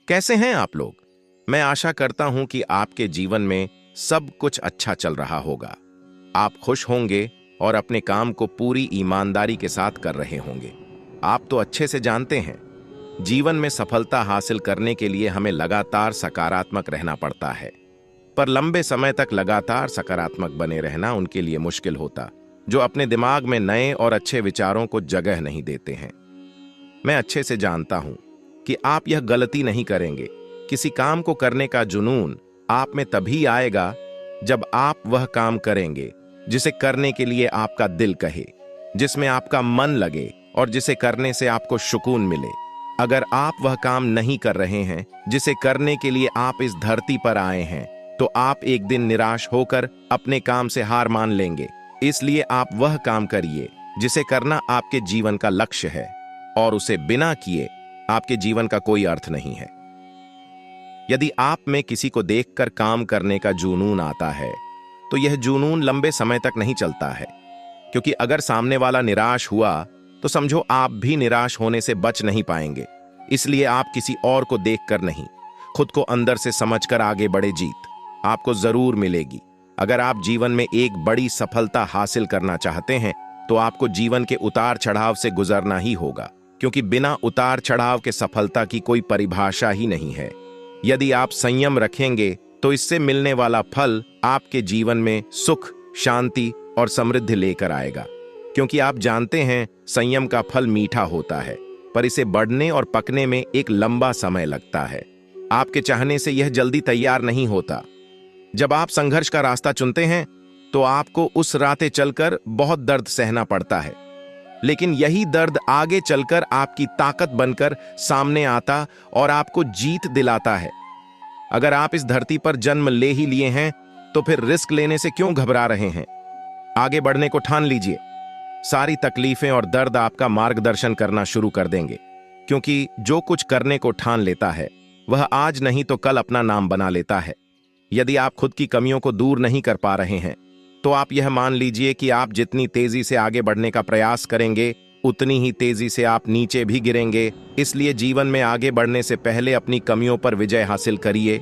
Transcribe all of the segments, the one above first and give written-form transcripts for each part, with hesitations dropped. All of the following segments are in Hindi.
कैसे हैं आप लोग? मैं आशा करता हूं कि आपके जीवन में सब कुछ अच्छा चल रहा होगा। आप खुश होंगे और अपने काम को पूरी ईमानदारी के साथ कर रहे होंगे। आप तो अच्छे से जानते हैं, जीवन में सफलता हासिल करने के लिए हमें लगातार सकारात्मक रहना पड़ता है, पर लंबे समय तक लगातार सकारात्मक बने रहना उनके लिए मुश्किल होता जो अपने दिमाग में नए और अच्छे विचारों को जगह नहीं देते हैं। मैं अच्छे से जानता हूं कि आप यह गलती नहीं करेंगे। किसी काम को करने का जुनून आप में तभी आएगा जब आप वह काम करेंगे जिसे करने के लिए आपका दिल कहे, जिसमें आपका मन लगे और जिसे करने से आपको सुकून मिले। अगर आप वह काम नहीं कर रहे हैं जिसे करने के लिए आप इस धरती पर आए हैं, तो आप एक दिन निराश होकर अपने काम से हार मान लेंगे। इसलिए आप वह काम करिए जिसे करना आपके जीवन का लक्ष्य है, और उसे बिना किए आपके जीवन का कोई अर्थ नहीं है। यदि आप में किसी को देखकर काम करने का जुनून आता है, तो यह जुनून लंबे समय तक नहीं चलता है, क्योंकि अगर सामने वाला निराश हुआ तो समझो आप भी निराश होने से बच नहीं पाएंगे। इसलिए आप किसी और को देखकर नहीं, खुद को अंदर से समझकर आगे बढ़े। जीत आपको जरूर मिलेगी। अगर आप जीवन में एक बड़ी सफलता हासिल करना चाहते हैं, तो आपको जीवन के उतार चढ़ाव से गुजरना ही होगा, क्योंकि बिना उतार चढ़ाव के सफलता की कोई परिभाषा ही नहीं है। यदि आप संयम रखेंगे तो इससे मिलने वाला फल आपके जीवन में सुख, शांति और समृद्धि लेकर आएगा, क्योंकि आप जानते हैं संयम का फल मीठा होता है, पर इसे बढ़ने और पकने में एक लंबा समय लगता है। आपके चाहने से यह जल्दी तैयार नहीं होता। जब आप संघर्ष का रास्ता चुनते हैं तो आपको उस रास्ते चलकर बहुत दर्द सहना पड़ता है, लेकिन यही दर्द आगे चलकर आपकी ताकत बनकर सामने आता और आपको जीत दिलाता है। अगर आप इस धरती पर जन्म ले ही लिए हैं, तो फिर रिस्क लेने से क्यों घबरा रहे हैं? आगे बढ़ने को ठान लीजिए। सारी तकलीफें और दर्द आपका मार्गदर्शन करना शुरू कर देंगे, क्योंकि जो कुछ करने को ठान लेता है वह आज नहीं तो कल अपना नाम बना लेता है। यदि आप खुद की कमियों को दूर नहीं कर पा रहे हैं, तो आप यह मान लीजिए कि आप जितनी तेजी से आगे बढ़ने का प्रयास करेंगे, उतनी ही तेजी से आप नीचे भी गिरेंगे। इसलिए जीवन में आगे बढ़ने से पहले अपनी कमियों पर विजय हासिल करिए,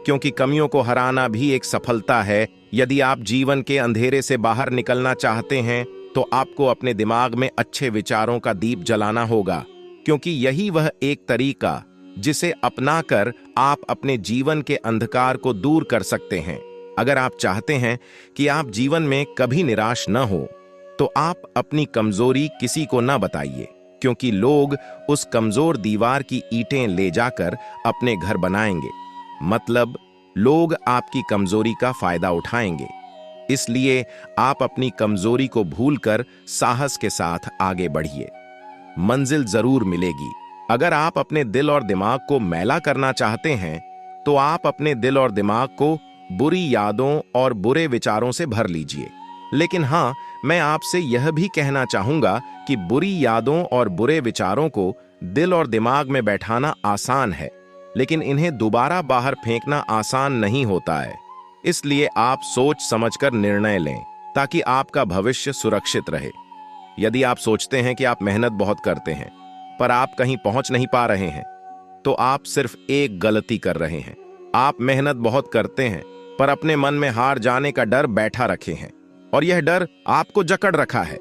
क्योंकि कमियों को हराना भी एक सफलता है। यदि आप जीवन के अंधेरे से बाहर निकलना चाहते हैं, तो आपको अपने दिमाग में अच्छे विचारों का दीप जलाना होगा, क्योंकि यही वह एक तरीका जिसे अपनाकर आप अपने जीवन के अंधकार को दूर कर सकते हैं। अगर आप चाहते हैं कि आप जीवन में कभी निराश न हो, तो आप अपनी कमजोरी किसी को न बताइए, क्योंकि लोग उस कमजोर दीवार की ईंटें ले जाकर अपने घर बनाएंगे। मतलब लोग आपकी कमजोरी का फायदा उठाएंगे। इसलिए आप अपनी कमजोरी को भूलकर साहस के साथ आगे बढ़िए। मंजिल जरूर मिलेगी। अगर आप अपने दिल और दिमाग को मैला करना चाहते हैं, तो आप अपने दिल और दिमाग को बुरी यादों और बुरे विचारों से भर लीजिए। लेकिन हाँ, मैं आपसे यह भी कहना चाहूंगा कि बुरी यादों और बुरे विचारों को दिल और दिमाग में बैठाना आसान है, लेकिन इन्हें दोबारा बाहर फेंकना आसान नहीं होता है। इसलिए आप सोच समझकर निर्णय लें, ताकि आपका भविष्य सुरक्षित रहे। यदि आप सोचते हैं कि आप मेहनत बहुत करते हैं, पर आप कहीं पहुंच नहीं पा रहे हैं, तो आप सिर्फ एक गलती कर रहे हैं। आप मेहनत बहुत करते हैं, पर अपने मन में हार जाने का डर बैठा रखे हैं, और यह डर आपको जकड़ रखा है।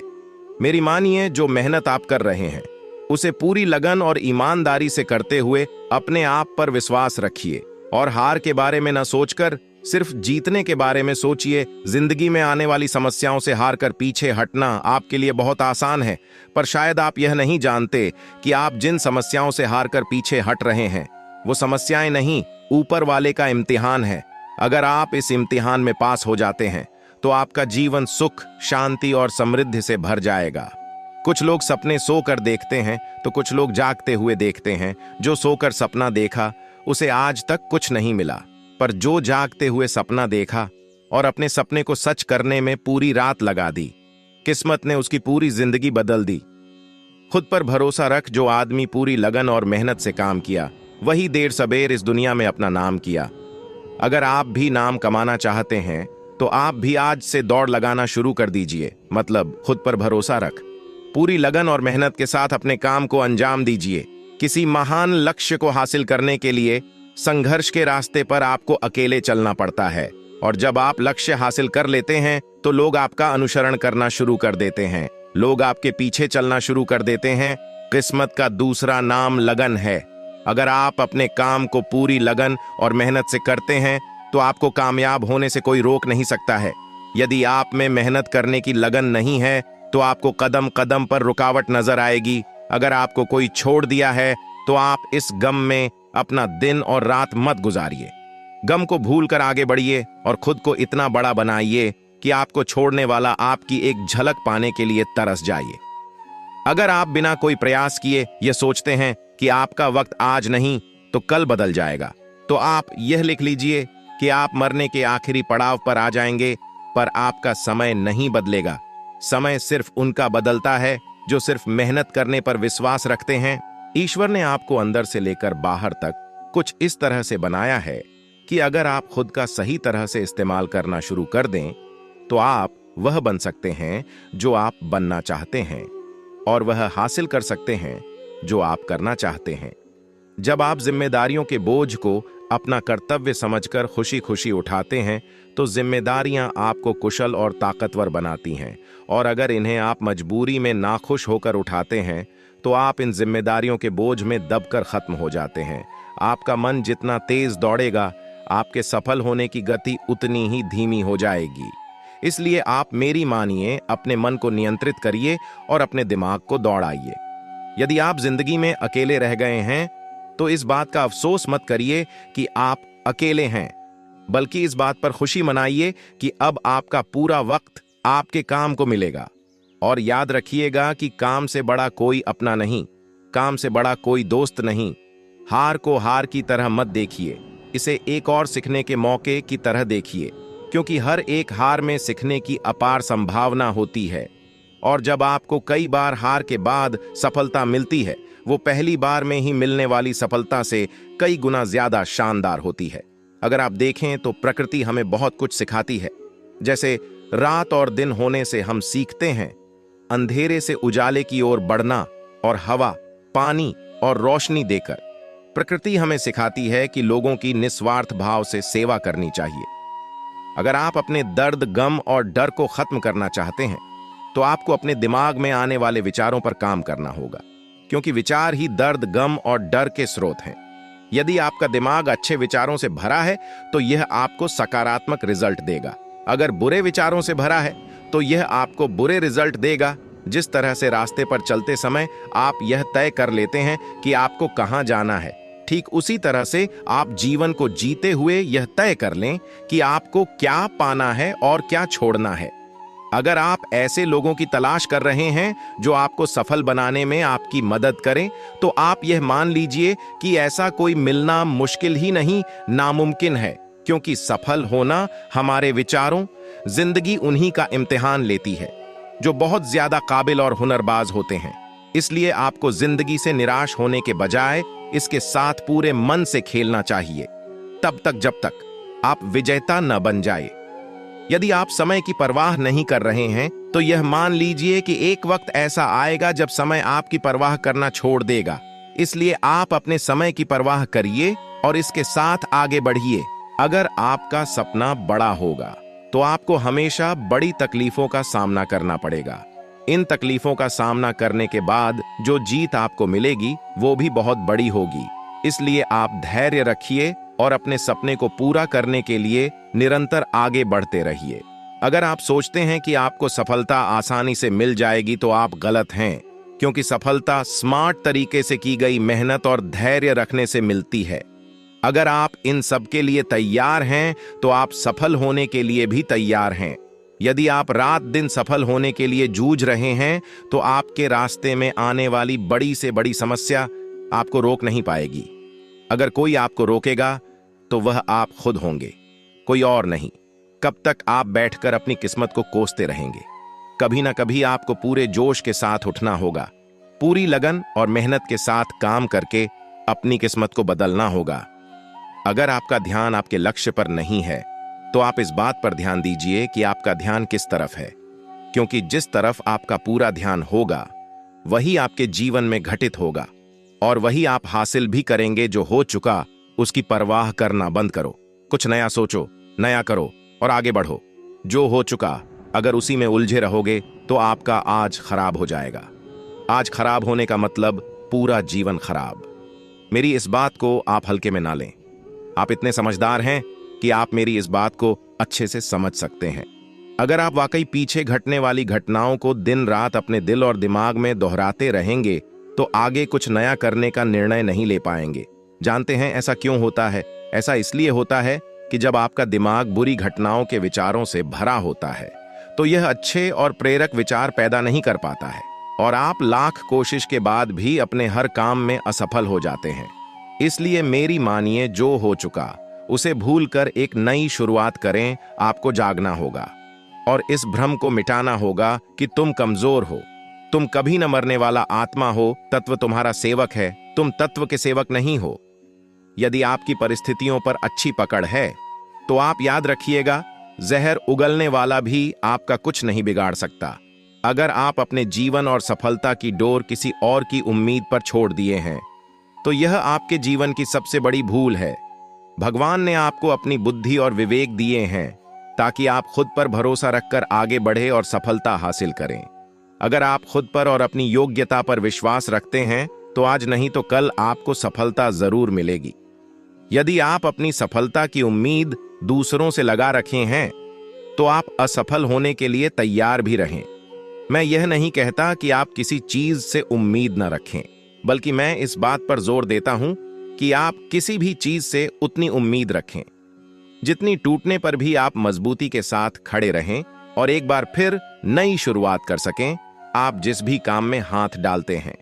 मेरी मानिए, जो मेहनत आप कर रहे हैं उसे पूरी लगन और ईमानदारी से करते हुए अपने आप पर विश्वास रखिए, और हार के बारे में न सोचकर सिर्फ जीतने के बारे में सोचिए। जिंदगी में आने वाली समस्याओं से हार कर पीछे हटना आपके लिए बहुत आसान है, पर शायद आप यह नहीं जानते कि आप जिन समस्याओं से हार कर पीछे हट रहे हैं, वो समस्याएं नहीं, ऊपर वाले का इम्तिहान है। अगर आप इस इम्तिहान में पास हो जाते हैं, तो आपका जीवन सुख, शांति और समृद्धि से भर जाएगा। कुछ लोग सपने सोकर देखते हैं, तो कुछ लोग जागते हुए देखते हैं। जो सोकर सपना देखा उसे आज तक कुछ नहीं मिला, पर जो जागते हुए सपना देखा और अपने सपने को सच करने में पूरी रात लगा दी, किस्मत ने उसकी पूरी जिंदगी बदल दी। खुद पर भरोसा रख। जो आदमी पूरी लगन और मेहनत से काम किया, वही देर सबेर इस दुनिया में अपना नाम किया। अगर आप भी नाम कमाना चाहते हैं, तो आप भी आज से दौड़ लगाना शुरू कर दीजिए। मतलब खुद पर भरोसा रख, पूरी लगन और मेहनत के साथ अपने काम को अंजाम दीजिए, किसी महान लक्ष्य को हासिल करने के लिए संघर्ष के रास्ते पर आपको अकेले चलना पड़ता है, और जब आप लक्ष्य हासिल कर लेते हैं तो लोग आपका अनुसरण करना शुरू कर देते हैं, लोग आपके पीछे चलना शुरू कर देते हैं। किस्मत का दूसरा नाम लगन है। अगर आप अपने काम को पूरी लगन और मेहनत से करते हैं तो आपको कामयाब होने से कोई रोक नहीं सकता है। यदि आप में मेहनत करने की लगन नहीं है तो आपको कदम कदम पर रुकावट नजर आएगी। अगर आपको कोई छोड़ दिया है तो आप इस गम में अपना दिन और रात मत गुजारिए। गम को भूलकर आगे बढ़िए और खुद को इतना बड़ा बनाइए कि आपको छोड़ने वाला आपकी एक झलक पाने के लिए तरस जाइए। अगर आप बिना कोई प्रयास किए यह सोचते हैं कि आपका वक्त आज नहीं तो कल बदल जाएगा, तो आप यह लिख लीजिए कि आप मरने के आखिरी पड़ाव पर आ जाएंगे, पर आपका समय नहीं बदलेगा। समय सिर्फ उनका बदलता है जो सिर्फ मेहनत करने पर विश्वास रखते हैं। ईश्वर ने आपको अंदर से लेकर बाहर तक कुछ इस तरह से बनाया है कि अगर आप खुद का सही तरह से इस्तेमाल करना शुरू कर दें तो आप वह बन सकते हैं जो आप बनना चाहते हैं, और वह हासिल कर सकते हैं जो आप करना चाहते हैं। जब आप जिम्मेदारियों के बोझ को अपना कर्तव्य समझकर खुशी खुशी उठाते हैं तो जिम्मेदारियां आपको कुशल और ताकतवर बनाती हैं, और अगर इन्हें आप मजबूरी में नाखुश होकर उठाते हैं तो आप इन जिम्मेदारियों के बोझ में दबकर खत्म हो जाते हैं। आपका मन जितना तेज दौड़ेगा, आपके सफल होने की गति उतनी ही धीमी हो जाएगी। इसलिए आप मेरी मानिए, अपने मन को नियंत्रित करिए और अपने दिमाग को दौड़ाइए। यदि आप जिंदगी में अकेले रह गए हैं तो इस बात का अफसोस मत करिए कि आप अकेले हैं, बल्कि इस बात पर खुशी मनाइए कि अब आपका पूरा वक्त आपके काम को मिलेगा। और याद रखिएगा कि काम से बड़ा कोई अपना नहीं, काम से बड़ा कोई दोस्त नहीं। हार को हार की तरह मत देखिए, इसे एक और सीखने के मौके की तरह देखिए, क्योंकि हर एक हार में सीखने की अपार संभावना होती है। और जब आपको कई बार हार के बाद सफलता मिलती है, वो पहली बार में ही मिलने वाली सफलता से कई गुना ज्यादा शानदार होती है। अगर आप देखें तो प्रकृति हमें बहुत कुछ सिखाती है। जैसे रात और दिन होने से हम सीखते हैं अंधेरे से उजाले की ओर बढ़ना, और हवा, पानी और रोशनी देकर प्रकृति हमें सिखाती है कि लोगों की निस्वार्थ भाव से सेवा करनी चाहिए। अगर आप अपने दर्द, गम और डर को खत्म करना चाहते हैं तो आपको अपने दिमाग में आने वाले विचारों पर काम करना होगा, क्योंकि विचार ही दर्द, गम और डर के स्रोत हैं। यदि आपका दिमाग अच्छे विचारों से भरा है तो यह आपको सकारात्मक रिजल्ट देगा। अगर बुरे विचारों से भरा है तो यह आपको बुरे रिजल्ट देगा। जिस तरह से रास्ते पर चलते समय आप यह तय कर लेते हैं कि आपको कहां जाना है, ठीक उसी तरह से आप जीवन को जीते हुए यह तय कर लें कि आपको क्या पाना है और क्या छोड़ना है। अगर आप ऐसे लोगों की तलाश कर रहे हैं जो आपको सफल बनाने में आपकी मदद करें, तो आप यह मान लीजिए कि ऐसा कोई मिलना मुश्किल ही नहीं, नामुमकिन है, क्योंकि सफल होना हमारे विचारों, जिंदगी उन्हीं का इम्तिहान लेती है जो बहुत ज्यादा काबिल और हुनरबाज होते हैं। इसलिए आपको जिंदगी से निराश होने के बजाय इसके साथ पूरे मन से खेलना चाहिए, तब तक जब तक आप विजेता न बन जाए। यदि आप समय की परवाह नहीं कर रहे हैं तो यह मान लीजिए कि एक वक्त ऐसा आएगा जब समय आपकी परवाह करना छोड़ देगा। इसलिए आप अपने समय की परवाह करिए और इसके साथ आगे बढ़िए। अगर आपका सपना बड़ा होगा तो आपको हमेशा बड़ी तकलीफों का सामना करना पड़ेगा। इन तकलीफों का सामना करने के बाद जो जीत आपको मिलेगी वो भी बहुत बड़ी होगी। इसलिए आप धैर्य रखिए और अपने सपने को पूरा करने के लिए निरंतर आगे बढ़ते रहिए। अगर आप सोचते हैं कि आपको सफलता आसानी से मिल जाएगी तो आप गलत हैं, क्योंकि सफलता स्मार्ट तरीके से की गई मेहनत और धैर्य रखने से मिलती है। अगर आप इन सब के लिए तैयार हैं तो आप सफल होने के लिए भी तैयार हैं। यदि आप रात दिन सफल होने के लिए जूझ रहे हैं तो आपके रास्ते में आने वाली बड़ी से बड़ी समस्या आपको रोक नहीं पाएगी। अगर कोई आपको रोकेगा तो वह आप खुद होंगे, कोई और नहीं। कब तक आप बैठकर अपनी किस्मत को कोसते रहेंगे? कभी ना कभी आपको पूरे जोश के साथ उठना होगा, पूरी लगन और मेहनत के साथ काम करके अपनी किस्मत को बदलना होगा। अगर आपका ध्यान आपके लक्ष्य पर नहीं है तो आप इस बात पर ध्यान दीजिए कि आपका ध्यान किस तरफ है, क्योंकि जिस तरफ आपका पूरा ध्यान होगा वही आपके जीवन में घटित होगा। और वही आप हासिल भी करेंगे। जो हो चुका उसकी परवाह करना बंद करो, कुछ नया सोचो, नया करो और आगे बढ़ो। जो हो चुका अगर उसी में उलझे रहोगे तो आपका आज खराब हो जाएगा। आज खराब होने का मतलब पूरा जीवन खराब। मेरी इस बात को आप हल्के में ना लें। आप इतने समझदार हैं कि आप मेरी इस बात को अच्छे से समझ सकते हैं। अगर आप वाकई पीछे घटने वाली घटनाओं को दिन रात अपने दिल और दिमाग में दोहराते रहेंगे तो आगे कुछ नया करने का निर्णय नहीं ले पाएंगे। जानते हैं ऐसा क्यों होता है? ऐसा इसलिए होता है कि जब आपका दिमाग बुरी घटनाओं के विचारों से भरा होता है तो यह अच्छे और प्रेरक विचार पैदा नहीं कर पाता है और आप लाख कोशिश के बाद भी अपने हर काम में असफल हो जाते हैं। इसलिए मेरी मानिए, जो हो चुका उसे भूलकर एक नई शुरुआत करें। आपको जागना होगा और इस भ्रम को मिटाना होगा कि तुम कमजोर हो। तुम कभी न मरने वाला आत्मा हो। तत्व तुम्हारा सेवक है, तुम तत्व के सेवक नहीं हो। यदि आपकी परिस्थितियों पर अच्छी पकड़ है तो आप याद रखिएगा, जहर उगलने वाला भी आपका कुछ नहीं बिगाड़ सकता। अगर आप अपने जीवन और सफलता की डोर किसी और की उम्मीद पर छोड़ दिए हैं तो यह आपके जीवन की सबसे बड़ी भूल है। भगवान ने आपको अपनी बुद्धि और विवेक दिए हैं ताकि आप खुद पर भरोसा रखकर आगे बढ़े और सफलता हासिल करें। अगर आप खुद पर और अपनी योग्यता पर विश्वास रखते हैं तो आज नहीं तो कल आपको सफलता जरूर मिलेगी। यदि आप अपनी सफलता की उम्मीद दूसरों से लगा रखे हैं तो आप असफल होने के लिए तैयार भी रहें। मैं यह नहीं कहता कि आप किसी चीज से उम्मीद न रखें, बल्कि मैं इस बात पर जोर देता हूं कि आप किसी भी चीज से उतनी उम्मीद रखें जितनी टूटने पर भी आप मजबूती के साथ खड़े रहें और एक बार फिर नई शुरुआत कर सकें। आप जिस भी काम में हाथ डालते हैं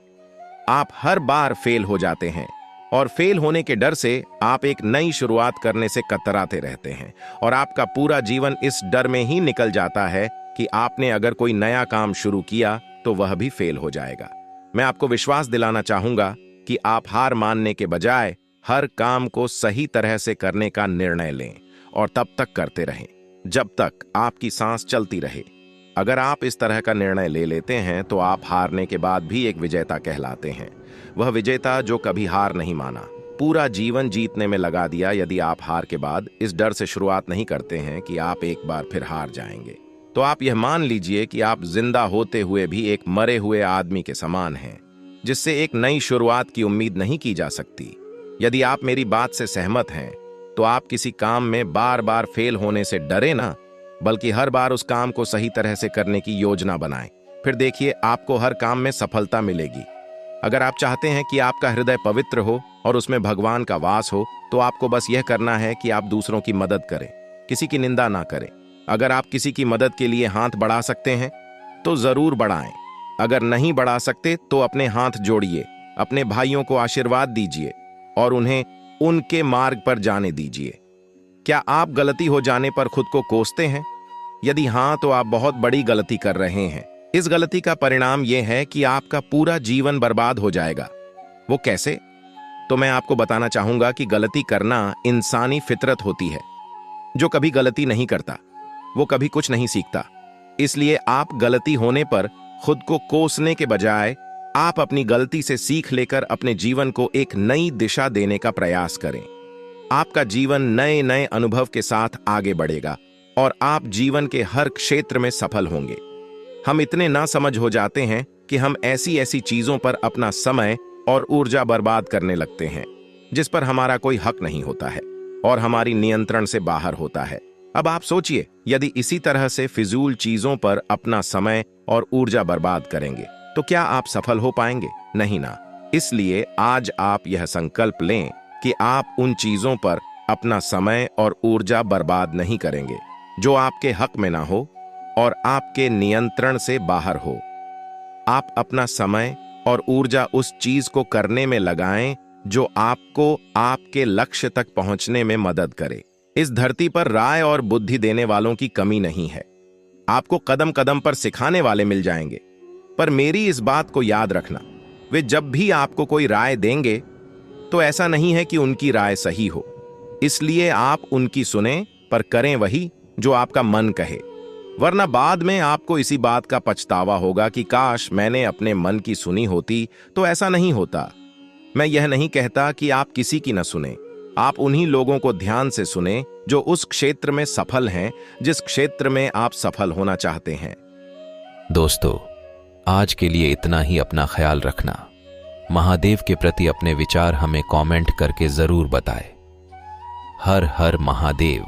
आप हर बार फेल हो जाते हैं और फेल होने के डर से आप एक नई शुरुआत करने से कतराते रहते हैं और आपका पूरा जीवन इस डर में ही निकल जाता है कि आपने अगर कोई नया काम शुरू किया तो वह भी फेल हो जाएगा। मैं आपको विश्वास दिलाना चाहूंगा कि आप हार मानने के बजाय हर काम को सही तरह से करने का निर्णय लें और तब तक करते रहें जब तक आपकी सांस चलती रहे। अगर आप इस तरह का निर्णय ले लेते हैं तो आप हारने के बाद भी एक विजेता कहलाते हैं। वह विजेता जो कभी हार नहीं माना, पूरा जीवन जीतने में लगा दिया। यदि आप हार के बाद इस डर से शुरुआत नहीं करते हैं कि आप एक बार फिर हार जाएंगे तो आप यह मान लीजिए कि आप जिंदा होते हुए भी एक मरे हुए आदमी के समान हैं जिससे एक नई शुरुआत की उम्मीद नहीं की जा सकती। यदि आप मेरी बात से सहमत हैं तो आप किसी काम में बार बार फेल होने से डरे ना, बल्कि हर बार उस काम को सही तरह से करने की योजना बनाएं। फिर देखिए आपको हर काम में सफलता मिलेगी। अगर आप चाहते हैं कि आपका हृदय पवित्र हो और उसमें भगवान का वास हो तो आपको बस यह करना है कि आप दूसरों की मदद करें, किसी की निंदा ना करें। अगर आप किसी की मदद के लिए हाथ बढ़ा सकते हैं तो जरूर बढ़ाएं। अगर नहीं बढ़ा सकते तो अपने हाथ जोड़िए, अपने भाइयों को आशीर्वाद दीजिए और उन्हें उनके मार्ग पर जाने दीजिए। क्या आप गलती हो जाने पर खुद को कोसते हैं? यदि हां तो आप बहुत बड़ी गलती कर रहे हैं। इस गलती का परिणाम यह है कि आपका पूरा जीवन बर्बाद हो जाएगा। वो कैसे? तो मैं आपको बताना चाहूंगा कि गलती करना इंसानी फितरत होती है। जो कभी गलती नहीं करता वो कभी कुछ नहीं सीखता। इसलिए आप गलती होने पर खुद को कोसने के बजाय आप अपनी गलती से सीख लेकर अपने जीवन को एक नई दिशा देने का प्रयास करें। आपका जीवन नए नए अनुभव के साथ आगे बढ़ेगा और आप जीवन के हर क्षेत्र में सफल होंगे। हम इतने नासमझ हो जाते हैं कि हम ऐसी ऐसी चीजों पर अपना समय और ऊर्जा बर्बाद करने लगते हैं जिस पर हमारा कोई हक नहीं होता है और हमारी नियंत्रण से बाहर होता है। अब आप सोचिए, यदि इसी तरह से फिजूल चीजों पर अपना समय और ऊर्जा बर्बाद करेंगे तो क्या आप सफल हो पाएंगे? नहीं ना। इसलिए आज आप यह संकल्प लें कि आप उन चीजों पर अपना समय और ऊर्जा बर्बाद नहीं करेंगे जो आपके हक में ना हो और आपके नियंत्रण से बाहर हो। आप अपना समय और ऊर्जा उस चीज को करने में लगाएं जो आपको आपके लक्ष्य तक पहुंचने में मदद करे। इस धरती पर राय और बुद्धि देने वालों की कमी नहीं है। आपको कदम कदम पर सिखाने वाले मिल जाएंगे, पर मेरी इस बात को याद रखना, वे जब भी आपको कोई राय देंगे तो ऐसा नहीं है कि उनकी राय सही हो। इसलिए आप उनकी सुने पर करें वही जो आपका मन कहे, वरना बाद में आपको इसी बात का पछतावा होगा कि काश मैंने अपने मन की सुनी होती तो ऐसा नहीं होता। मैं यह नहीं कहता कि आप किसी की न सुने। आप उन्हीं लोगों को ध्यान से सुने जो उस क्षेत्र में सफल हैं जिस क्षेत्र में आप सफल होना चाहते हैं। दोस्तों, आज के लिए इतना ही। अपना ख्याल रखना। महादेव के प्रति अपने विचार हमें कमेंट करके जरूर बताएं। हर हर महादेव।